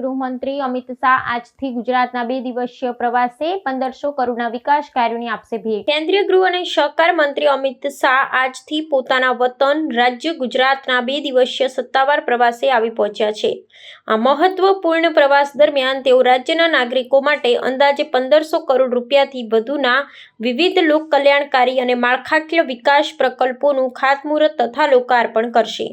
ગૃહમંત્રી અમિત શાહ આજથી ગુજરાતના 2 દિવસીય પ્રવાસે 1500 કરોડના વિકાસ કાર્યોની આપશે ભેટ। કેન્દ્રીય ગૃહ અને સહકાર મંત્રી અમિત શાહ આજથી પોતાના વતન રાજ્ય ગુજરાતના 2 દિવસીય સત્તાવાર પ્રવાસે આવી પહોંચ્યા છે। આ મહત્વપૂર્ણ પ્રવાસ દરમિયાન તેઓ રાજ્યના નાગરિકો માટે અંદાજે 1500 કરોડ રૂપિયાથી વધુના વિવિધ લોક કલ્યાણકારી અને માળખાકીય વિકાસ પ્રકલ્પોનું ખાતમુહૂર્ત તથા લોકાર્પણ કરશે।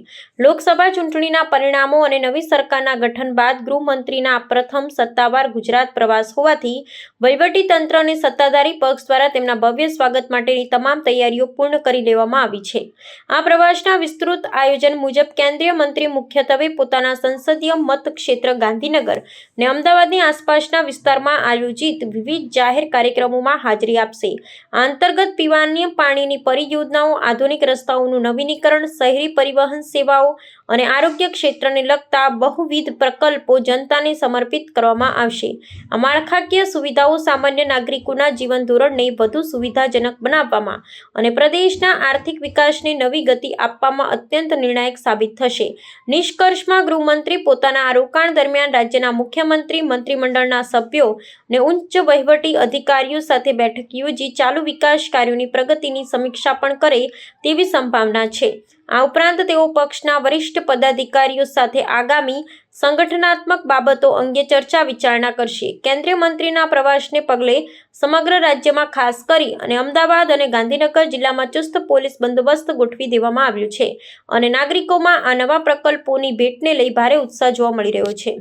લોકસભા ચૂંટણીના પરિણામો અને નવી સરકારના ગઠન બાદ ગૃહમંત્રીના આ પ્રથમ સત્તાવાર ગુજરાત પ્રવાસ હોવાથી વહીવટી તંત્ર અને સત્તાધારી પક્ષ દ્વારા તેમના ભવ્ય સ્વાગત માટેની તમામ તૈયારીઓ પૂર્ણ કરી લેવામાં આવી છે। આ પ્રવાસના વિસ્તૃત આયોજન મુજબ કેન્દ્રીય મંત્રી મુખ્યત્વે પોતાના સંસદીય મતક્ષેત્ર ગાંધીનગર અને અમદાવાદની આસપાસના વિસ્તારમાં આયોજિત વિવિધ જાહેર કાર્યક્રમોમાં હાજરી આપશે। આ અંતર્ગત પીવાના પાણીની પરિયોજનાઓ, આધુનિક રસ્તાઓનું નવીનીકરણ, શહેરી પરિવહન સેવાઓ અને આરોગ્ય ક્ષેત્રને લગતા બહુવિધ પ્રકલ્પો જનતાને સમર્પિત કરવામાં આવશે। આ માળખાકીય સુવિધાઓ સામાન્ય નાગરિકોના જીવન ધોરણને વધુ સુવિધાજનક બનાવવામાં અને પ્રદેશના આર્થિક વિકાસને નવી ગતિ આપવામાં અત્યંત નિર્ણાયક સાબિત થશે। નિષ્કર્ષમાં ગૃહમંત્રી પોતાના આ રોકાણ દરમિયાન રાજ્યના મુખ્યમંત્રી, મંત્રીમંડળના સભ્યો અને ઉચ્ચ વહીવટી અધિકારીઓ સાથે બેઠક યોજી ચાલુ વિકાસ કાર્યોની પ્રગતિની સમીક્ષા પણ કરે તેવી સંભાવના છે। આ ઉપરાંત તેઓ પક્ષના વરિષ્ઠ પદાધિકારીઓ સાથે આગામી સંગઠનાત્મક બાબતો અંગે ચર્ચા વિચારણા કરશે। કેન્દ્રીય મંત્રીના પ્રવાસને પગલે સમગ્ર રાજ્યમાં ખાસ કરી અને અમદાવાદ અને ગાંધીનગર જિલ્લામાં ચુસ્ત પોલીસ બંદોબસ્ત ગોઠવી દેવામાં આવ્યો છે અને નાગરિકોમાં આ નવા પ્રકલ્પોની ભેટને લઈ ભારે ઉત્સાહ જોવા મળી રહ્યો છે।